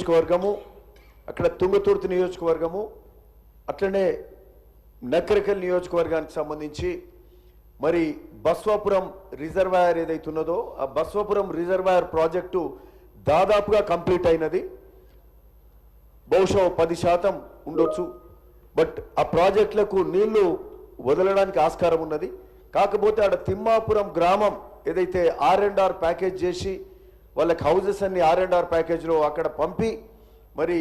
నియోజకవర్గము, అక్కడ తుంగతుర్తి నియోజకవర్గము, అట్లనే నకరికల్ నియోజకవర్గానికి సంబంధించి మరి బస్వాపురం రిజర్వాయర్ ఏదైతే ఉన్నదో ఆ బస్వాపురం రిజర్వాయర్ ప్రాజెక్టు దాదాపుగా కంప్లీట్ అయినది. బహుశా 10% ఉండొచ్చు. బట్ ఆ ప్రాజెక్టులకు నీళ్లు వదలడానికి ఆస్కారం ఉన్నది. కాకపోతే ఆడ తిమ్మాపురం గ్రామం ఏదైతే R&R ప్యాకేజ్ చేసి వాళ్ళకి హౌజెస్ అన్ని R&R ప్యాకేజ్లో అక్కడ పంపి మరి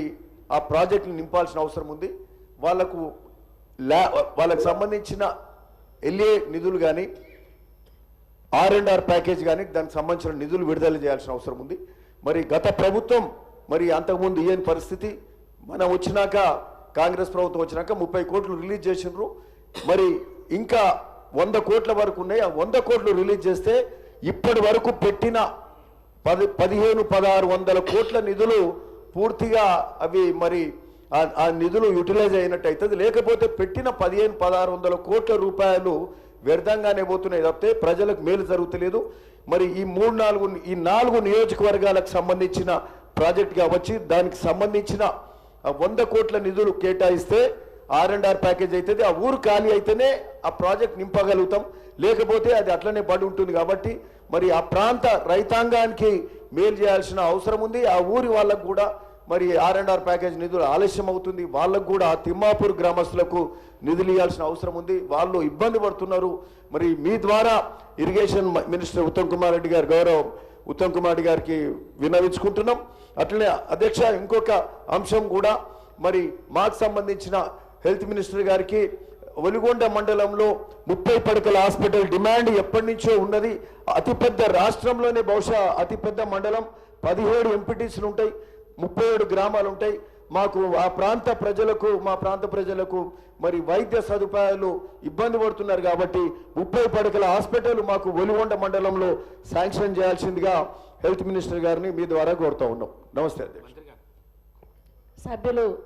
ఆ ప్రాజెక్టుని నింపాల్సిన అవసరం ఉంది. వాళ్ళకు సంబంధించిన LA నిధులు కానీ R&R ప్యాకేజ్ కానీ దానికి సంబంధించిన నిధులు విడుదల చేయాల్సిన అవసరం ఉంది. మరి గత ప్రభుత్వం మరి అంతకుముందు ఏం పరిస్థితి, మనం వచ్చినాక కాంగ్రెస్ ప్రభుత్వం వచ్చినాక 30 కోట్లు రిలీజ్ చేసినారు. మరి ఇంకా 100 కోట్ల వరకు ఉన్నాయి. ఆ 100 కోట్లు రిలీజ్ చేస్తే ఇప్పటి వరకు పెట్టిన 1500-1600 కోట్ల నిధులు పూర్తిగా అవి మరి ఆ నిధులు యూటిలైజ్ అయినట్టు అవుతుంది. లేకపోతే పెట్టిన 1500-1600 కోట్ల రూపాయలు వ్యర్థంగానే పోతున్నాయి తప్పితే ప్రజలకు మేలు జరుగుతలేదు. మరి ఈ 4 నియోజకవర్గాలకు సంబంధించిన ప్రాజెక్ట్ కావచ్చు, దానికి సంబంధించిన 100 కోట్ల నిధులు కేటాయిస్తే R&R ప్యాకేజ్ అవుతుంది. ఆ ఊరు ఖాళీ అయితేనే ఆ ప్రాజెక్ట్ నింపగలుగుతాం, లేకపోతే అది అట్లనే పడి ఉంటుంది. కాబట్టి మరి ఆ ప్రాంత రైతాంగానికి మేలు చేయాల్సిన అవసరం ఉంది. ఆ ఊరి వాళ్ళకు కూడా మరి R&R ప్యాకేజ్ నిధులు ఆలస్యం అవుతుంది. వాళ్ళకు కూడా ఆ తిమ్మాపూర్ గ్రామస్తులకు నిధులు ఇవ్వాల్సిన అవసరం ఉంది. వాళ్ళు ఇబ్బంది పడుతున్నారు. మరి మీ ద్వారా ఇరిగేషన్ మినిస్టర్ ఉత్తమ్ కుమార్ రెడ్డి గారు, గౌరవ్ ఉత్తమ్ కుమార్ రెడ్డి గారికి విన్నవించుకుంటున్నాం. అట్లనే అధ్యక్ష, ఇంకొక అంశం కూడా మరి మాకు సంబంధించిన హెల్త్ మినిస్టర్ గారికి ఒలిగొండ మండలంలో 30 పడకల హాస్పిటల్ డిమాండ్ ఎప్పటి నుంచో ఉన్నది. అతిపెద్ద రాష్ట్రంలోనే బహుశా అతిపెద్ద మండలం, 17 ఎంపీటీసీలు ఉంటాయి, 37 గ్రామాలు ఉంటాయి. మాకు ఆ ప్రాంత ప్రజలకు, మా ప్రాంత ప్రజలకు మరి వైద్య సదుపాయాలు ఇబ్బంది పడుతున్నారు. కాబట్టి 30 పడకల హాస్పిటల్ మాకు ఒలిగొండ మండలంలో శాంక్షన్ చేయాల్సిందిగా హెల్త్ మినిస్టర్ గారిని మీ ద్వారా కోరుతా ఉన్నాం. నమస్తే అధ్యక్ష. సభ్యులు